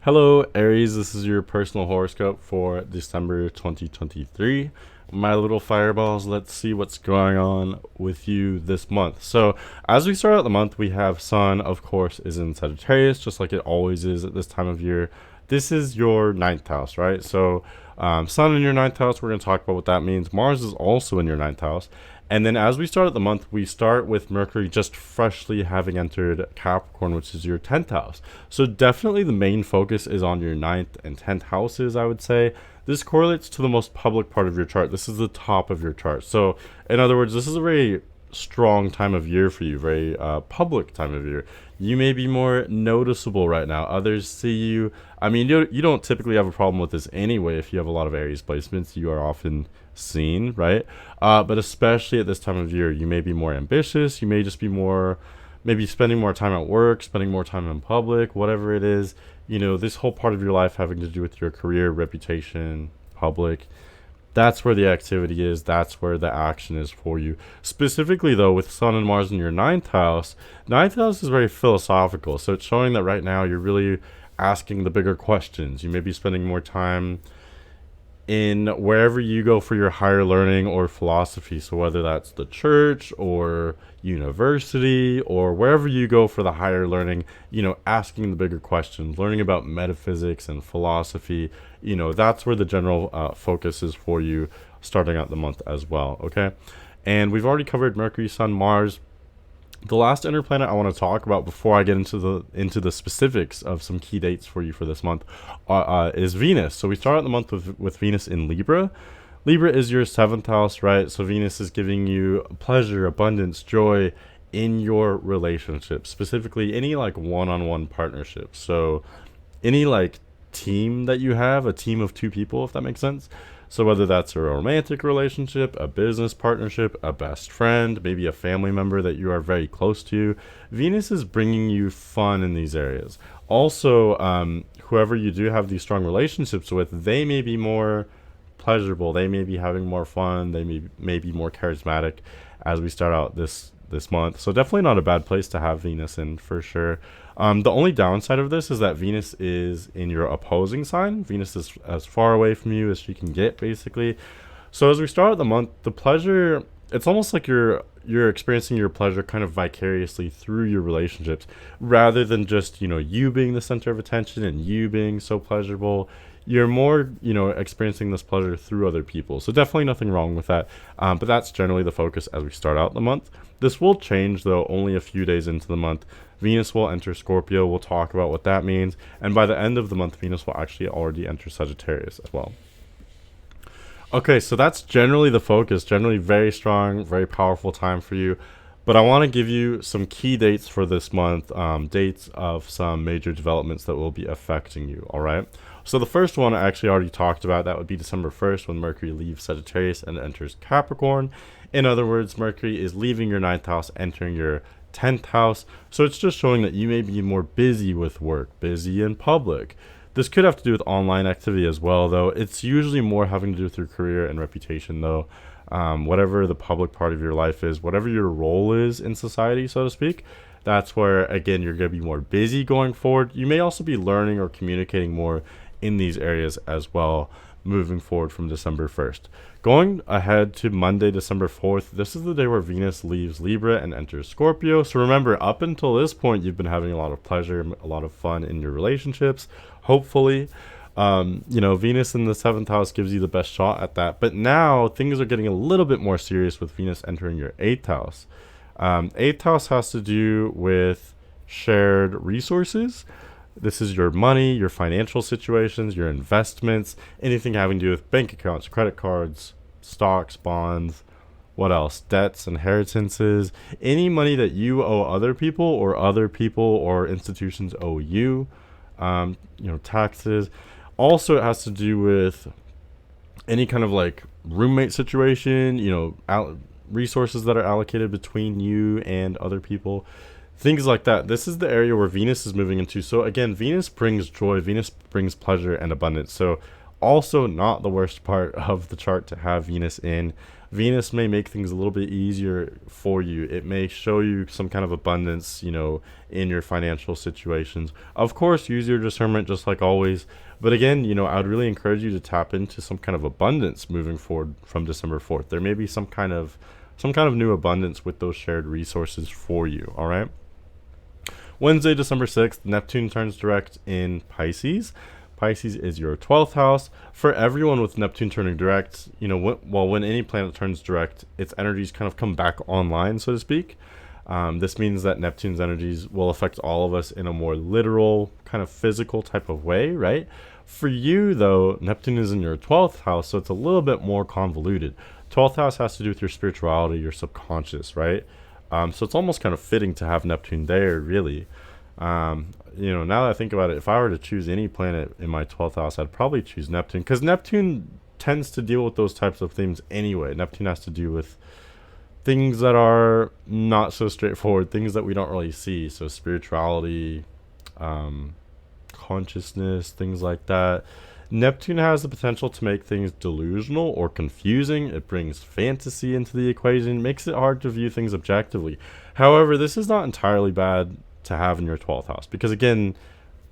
Hello, Aries. This is your personal horoscope for December 2023. My little fireballs, let's see what's going on with you this month. So, as we start out the month, we have Sun, of course, is in Sagittarius, just like it always is at this time of year. This is your ninth house, right? So, Sun in your ninth house, we're going to talk about what that means. Mars is also in your ninth house. And then as we start at the month, we start with Mercury just freshly having entered Capricorn, which is your 10th house. So definitely the main focus is on your ninth and 10th houses, I would say. This correlates to the most public part of your chart. This is the top of your chart. So in other words, this is a very strong time of year for you, very public time of year. You may be more noticeable right now. Others see you. I mean, you don't typically have a problem with this anyway. If you have a lot of Aries placements, you are often seen, right? But especially at this time of year, you may be more ambitious. You may just be more, maybe spending more time at work, spending more time in public, whatever it is. This whole part of your life having to do with your career, reputation, public. That's where the activity is. That's where the action is for you. Specifically, though, with Sun and Mars in your ninth house is very philosophical. So it's showing that right now you're really asking the bigger questions. You may be spending more time in wherever you go for your higher learning or philosophy. So whether that's the church or university or wherever you go for the higher learning, asking the bigger questions, learning about metaphysics and philosophy, that's where the general focus is for you starting out the month as well. Okay. And we've already covered Mercury, Sun, Mars. The last inner planet I want to talk about before I get into the specifics of some key dates for you for this month is Venus. So we start out the month with Venus in Libra. Libra is your seventh house, right? So Venus is giving you pleasure, abundance, joy in your relationships, specifically any like one-on-one partnerships. So any like team that you have, a team of two people, if that makes sense. So whether that's a romantic relationship, a business partnership, a best friend, maybe a family member that you are very close to, Venus is bringing you fun in these areas. Also, whoever you do have these strong relationships with, they may be more pleasurable. They may be having more fun. They may be more charismatic as we start out this month. So definitely not a bad place to have Venus in for sure. The only downside of this is that Venus is in your opposing sign. Venus is as far away from you as she can get, basically. So as we start the month, the pleasure, it's almost like you're experiencing your pleasure kind of vicariously through your relationships rather than just, you being the center of attention and you being so pleasurable. You're more, experiencing this pleasure through other people. So definitely nothing wrong with that. But that's generally the focus as we start out the month. This will change, though, only a few days into the month. Venus will enter Scorpio. We'll talk about what that means. And by the end of the month, Venus will actually already enter Sagittarius as well. Okay, so that's generally the focus. Generally very strong, very powerful time for you. But I want to give you some key dates for this month, dates of some major developments that will be affecting you, all right? So the first one I actually already talked about. That would be December 1st when Mercury leaves Sagittarius and enters Capricorn. In other words, Mercury is leaving your ninth house, entering your 10th house. So it's just showing that you may be more busy with work, busy in public. This could have to do with online activity as well, though. It's usually more having to do with your career and reputation, though. Whatever the public part of your life is, whatever your role is in society, so to speak, that's where, again, you're going to be more busy going forward. You may also be learning or communicating more in these areas as well, moving forward from December 1st. Going ahead to Monday, December 4th, this is the day where Venus leaves Libra and enters Scorpio. So remember, up until this point, you've been having a lot of pleasure, a lot of fun in your relationships, hopefully. Venus in the seventh house gives you the best shot at that. But now things are getting a little bit more serious with Venus entering your eighth house. Eighth house has to do with shared resources. This is your money, your financial situations, your investments, anything having to do with bank accounts, credit cards, stocks, bonds, what else? Debts, inheritances, any money that you owe other people or institutions owe you, taxes. Also, it has to do with any kind of like roommate situation, resources that are allocated between you and other people. Things like that. This is the area where Venus is moving into. So again, Venus brings joy. Venus brings pleasure and abundance. So also not the worst part of the chart to have Venus in. Venus may make things a little bit easier for you. It may show you some kind of abundance, in your financial situations. Of course, use your discernment just like always. But again, I would really encourage you to tap into some kind of abundance moving forward from December 4th. There may be some kind of new abundance with those shared resources for you, all right? Wednesday, December 6th, Neptune turns direct in Pisces. Pisces is your 12th house. For everyone with Neptune turning direct, when any planet turns direct, its energies kind of come back online, so to speak. This means that Neptune's energies will affect all of us in a more literal, kind of physical type of way, right? For you, though, Neptune is in your 12th house, so it's a little bit more convoluted. 12th house has to do with your spirituality, your subconscious, right? So it's almost kind of fitting to have Neptune there, really. Now that I think about it, if I were to choose any planet in my 12th house, I'd probably choose Neptune, because Neptune tends to deal with those types of themes anyway. Neptune has to do with things that are not so straightforward, things that we don't really see. So spirituality, consciousness, things like that. Neptune has the potential to make things delusional or confusing. It brings fantasy into the equation, makes it hard to view things objectively. However, this is not entirely bad to have in your 12th house, because again,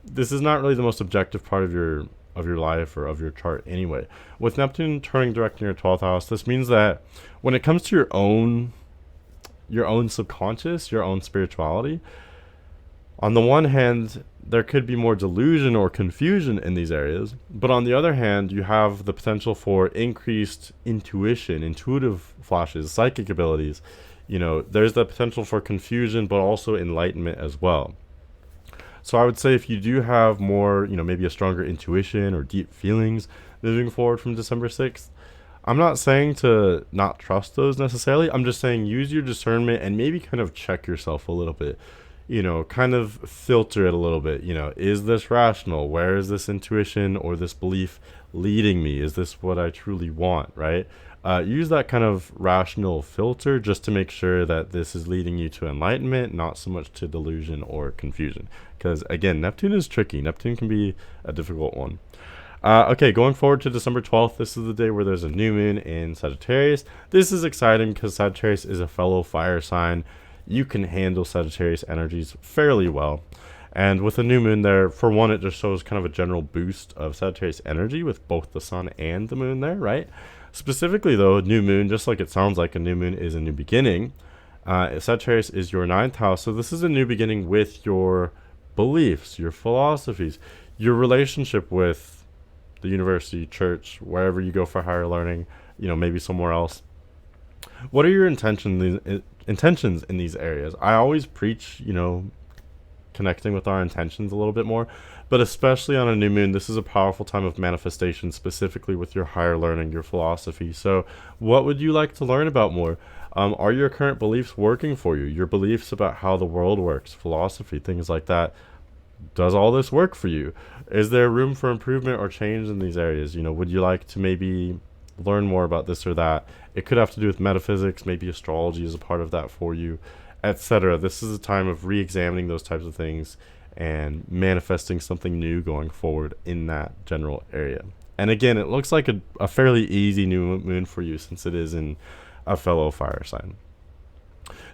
this is not really the most objective part of your life or of your chart anyway. With Neptune turning direct in your 12th house, this means that when it comes to your own subconscious, your own spirituality, on the one hand, there could be more delusion or confusion in these areas, but on the other hand, you have the potential for increased intuition, intuitive flashes, psychic abilities. There's the potential for confusion, but also enlightenment as well. So I would say if you do have more, maybe a stronger intuition or deep feelings moving forward from December 6th, I'm not saying to not trust those necessarily. I'm just saying use your discernment and maybe kind of check yourself a little bit. Kind of filter it a little bit. Is this rational? Where is this intuition or this belief leading me? Is this what I truly want, right? Use that kind of rational filter just to make sure that this is leading you to enlightenment, not so much to delusion or confusion. Because again, Neptune is tricky. Neptune can be a difficult one. Okay, going forward to December 12th, this is the day where there's a new moon in Sagittarius. This is exciting because Sagittarius is a fellow fire sign. You can handle Sagittarius energies fairly well. And with a new moon there, for one, it just shows kind of a general boost of Sagittarius energy with both the sun and the moon there, right? Specifically, though, new moon, just like it sounds like a new moon is a new beginning, Sagittarius is your 9th house. So this is a new beginning with your beliefs, your philosophies, your relationship with the university, church, wherever you go for higher learning, maybe somewhere else. What are your intentions in these areas? I always preach, connecting with our intentions a little bit more, but especially on a new moon, this is a powerful time of manifestation, specifically with your higher learning, your philosophy. So what would you like to learn about more? Are your current beliefs working for you? Your beliefs about how the world works, philosophy, things like that. Does all this work for you? Is there room for improvement or change in these areas? Would you like to maybe learn more about this or that? It could have to do with metaphysics, maybe astrology is a part of that for you, etc. This is a time of re-examining those types of things and manifesting something new going forward in that general area. And again, it looks like a fairly easy new moon for you since it is in a fellow fire sign.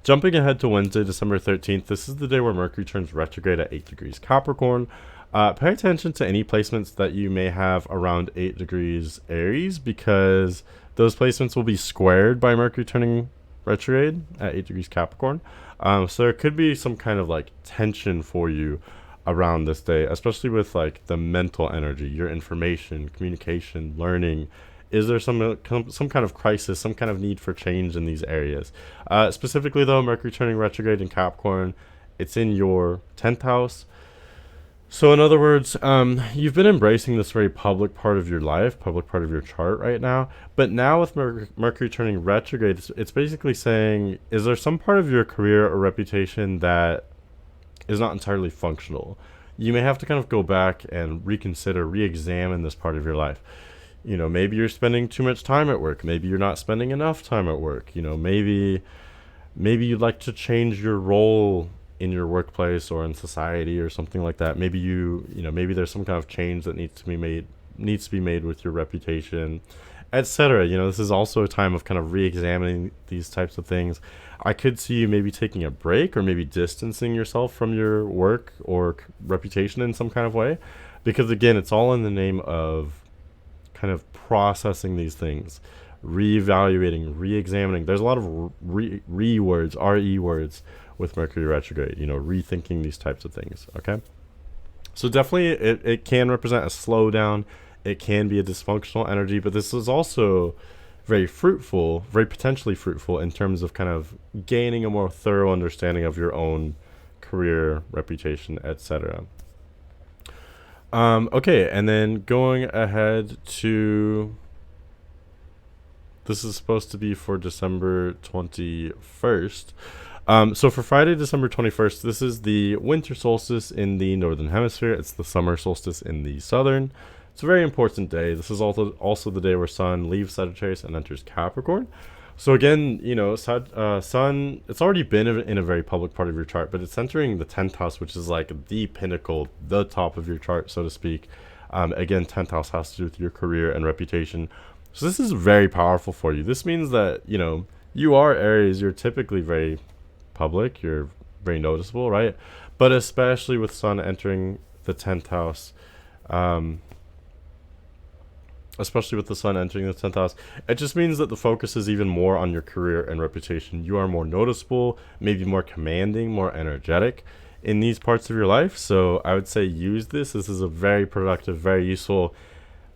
Jumping ahead to Wednesday, December 13th, this is the day where Mercury turns retrograde at 8 degrees Capricorn. Pay attention to any placements that you may have around 8 degrees Aries, because those placements will be squared by Mercury turning retrograde at 8 degrees Capricorn. So there could be some kind of tension for you around this day, especially with the mental energy, your information, communication, learning. Is there some kind of crisis, some kind of need for change in these areas? Specifically, though, Mercury turning retrograde in Capricorn, it's in your 10th house. So in other words, you've been embracing this very public part of your life, public part of your chart right now. But now with Mercury turning retrograde, it's basically saying, is there some part of your career or reputation that is not entirely functional? You may have to kind of go back and reconsider, re-examine this part of your life. Maybe you're spending too much time at work. Maybe you're not spending enough time at work. Maybe you'd like to change your role in your workplace or in society or something like that. Maybe maybe there's some kind of change that needs to be made needs to be made with your reputation, etc. This is also a time of kind of re-examining these types of things. I could see you maybe taking a break or maybe distancing yourself from your work or reputation in some kind of way, because again, it's all in the name of kind of processing these things, reevaluating, re-examining. There's a lot of re words, re words with Mercury retrograde. Rethinking these types of things. Okay, so definitely it can represent a slowdown. It can be a dysfunctional energy, but this is also very fruitful, very potentially fruitful in terms of kind of gaining a more thorough understanding of your own career, reputation, etc. Okay, and then going ahead to, this is supposed to be for December 21st. So for Friday, December 21st, this is the winter solstice in the northern hemisphere. It's the summer solstice in the southern. It's a very important day. This is also the day where Sun leaves Sagittarius and enters Capricorn. So again, Sun, it's already been in a very public part of your chart, but it's entering the 10th house, which is like the pinnacle, the top of your chart, so to speak. Again, 10th house has to do with your career and reputation. So this is very powerful for you. This means that, you are Aries. You're typically very public. You're very noticeable, right? But especially with Sun entering the 10th house, especially with the Sun entering the 10th house, it just means that the focus is even more on your career and reputation. You are more noticeable, maybe more commanding, more energetic in these parts of your life. So I would say use this. This is a very productive, very useful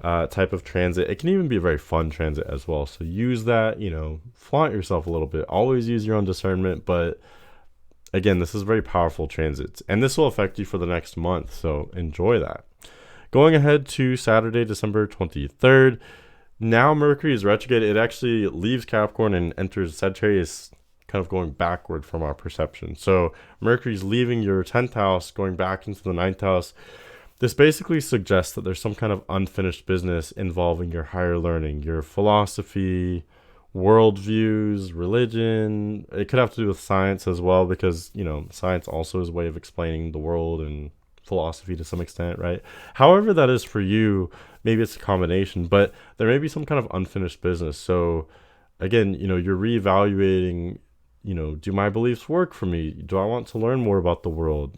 type of transit. It can even be a very fun transit as well. So use that, flaunt yourself a little bit. Always use your own discernment. But again, this is very powerful transit, and this will affect you for the next month. So enjoy that. Going ahead to Saturday, December 23rd. Now Mercury is retrograde. It actually leaves Capricorn and enters Sagittarius, kind of going backward from our perception. So Mercury's leaving your 10th house, going back into the 9th house. This basically suggests that there's some kind of unfinished business involving your higher learning, your philosophy, worldviews, religion. It could have to do with science as well, because, science also is a way of explaining the world, and philosophy to some extent, right? However that is for you, maybe it's a combination, but there may be some kind of unfinished business. So again, you're reevaluating, do my beliefs work for me? Do I want to learn more about the world?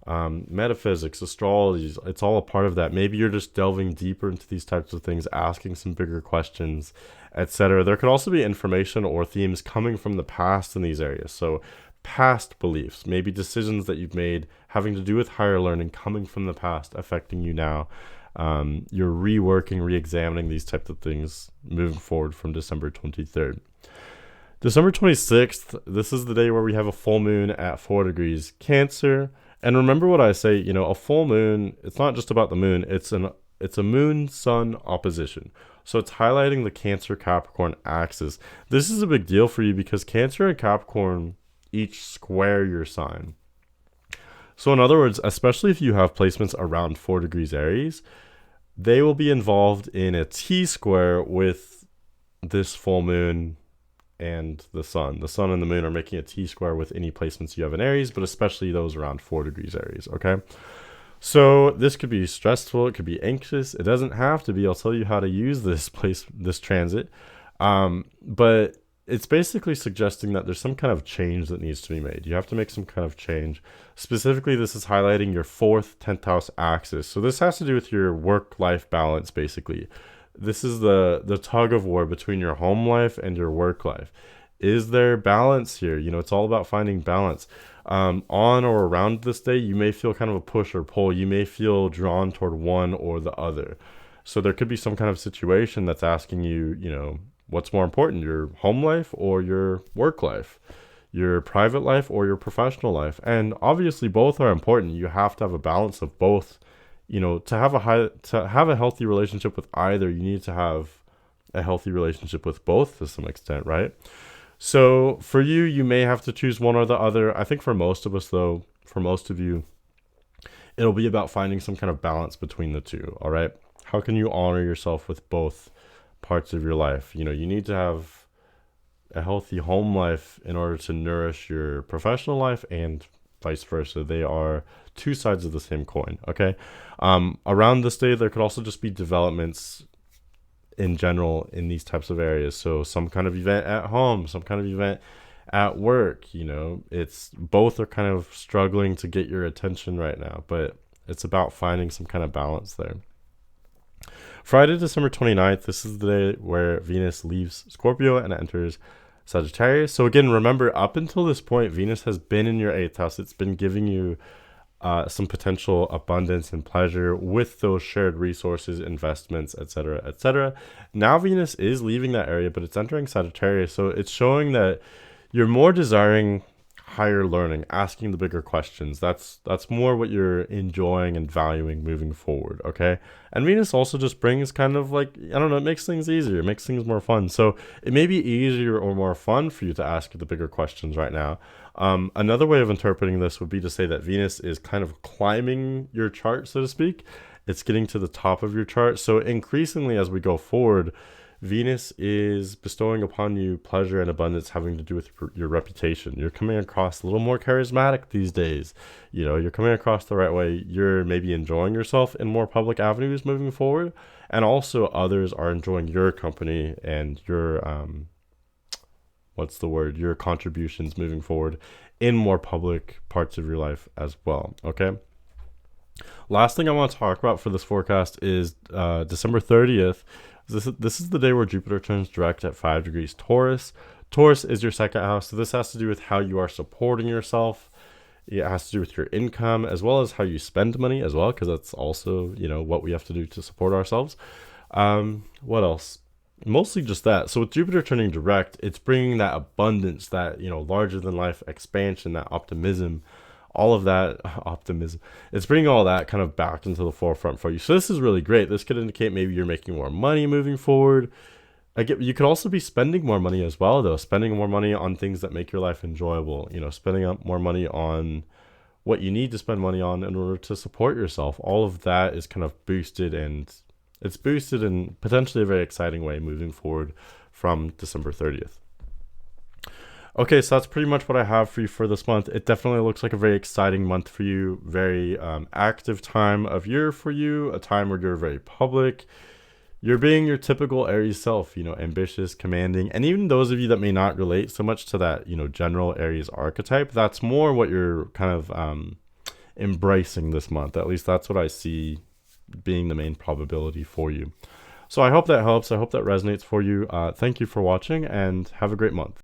Metaphysics, astrology, it's all a part of that. Maybe you're just delving deeper into these types of things, asking some bigger questions, etc. There could also be information or themes coming from the past in these areas. So past beliefs, maybe decisions that you've made having to do with higher learning coming from the past affecting you now. You're reworking, re-examining these types of things moving forward from December 23rd. December 26th, this is the day where we have a full moon at 4 degrees Cancer. And remember what I say, a full moon, it's not just about the moon, it's a moon-sun opposition. So it's highlighting the Cancer-Capricorn axis. This is a big deal for you because Cancer and Capricorn each square your sign. So in other words, especially if you have placements around 4 degrees Aries, they will be involved in a T-square with this full moon and the sun. The sun and the moon are making a T-square with any placements you have in Aries, but especially those around 4 degrees Aries, okay? So this could be stressful, it could be anxious. It doesn't have to be. I'll tell you how to use this transit. But it's basically suggesting that there's some kind of change that needs to be made. You have to make some kind of change. Specifically, this is highlighting your 4th, 10th house axis. So this has to do with your work-life balance, basically. This is the tug of war between your home life and your work life. Is there balance here? It's all about finding balance. On or around this day, you may feel kind of a push or pull. You may feel drawn toward one or the other. So there could be some kind of situation that's asking you, what's more important, your home life or your work life, your private life or your professional life? And obviously both are important. You have to have a balance of both. To have a healthy relationship with either, you need to have a healthy relationship with both to some extent, right? So for you, you may have to choose one or the other. I think for most of us, though, for most of you, it'll be about finding some kind of balance between the two, all right? How can you honor yourself with both parts of your life? You need to have a healthy home life in order to nourish your professional life and vice versa. They are two sides of the same coin. Okay. Around this day, there could also just be developments in general in these types of areas. So some kind of event at home, some kind of event at work, it's both are kind of struggling to get your attention right now, but it's about finding some kind of balance there. Friday, December 29th, this is the day where Venus leaves Scorpio and enters Sagittarius. So again, remember, up until this point, Venus has been in your 8th house. It's been giving you some potential abundance and pleasure with those shared resources, investments, etc., etc. Now Venus is leaving that area, but it's entering Sagittarius. So it's showing that you're more desiring higher learning, asking the bigger questions. That's more what you're enjoying and valuing moving forward, okay? And Venus also just brings kind of like, I don't know, it makes things easier, it makes things more fun. So it may be easier or more fun for you to ask the bigger questions right now. Another way of interpreting this would be to say that Venus is kind of climbing your chart, so to speak. It's getting to the top of your chart. So increasingly as we go forward, Venus is bestowing upon you pleasure and abundance having to do with your reputation. You're coming across a little more charismatic these days. You're coming across the right way. You're maybe enjoying yourself in more public avenues moving forward. And also others are enjoying your company and your, your contributions moving forward in more public parts of your life as well. Okay. Last thing I want to talk about for this forecast is December 30th. This is the day where Jupiter turns direct at 5 degrees Taurus. Taurus is your second house, so this has to do with how you are supporting yourself. It has to do with your income as well as how you spend money as well, because that's also, what we have to do to support ourselves. What else? Mostly just that. So with Jupiter turning direct, it's bringing that abundance, that, larger than life expansion, that optimism, all of that optimism. It's bringing all that kind of back into the forefront for you. So this is really great. This could indicate maybe you're making more money moving forward. You could also be spending more money as well, though. Spending more money on things that make your life enjoyable. Spending up more money on what you need to spend money on in order to support yourself. All of that is kind of boosted, and it's boosted in potentially a very exciting way moving forward from December 30th. Okay, so that's pretty much what I have for you for this month. It definitely looks like a very exciting month for you, very active time of year for you, a time where you're very public. You're being your typical Aries self, ambitious, commanding. And even those of you that may not relate so much to that, general Aries archetype, that's more what you're kind of embracing this month. At least that's what I see being the main probability for you. So I hope that helps. I hope that resonates for you. Thank you for watching and have a great month.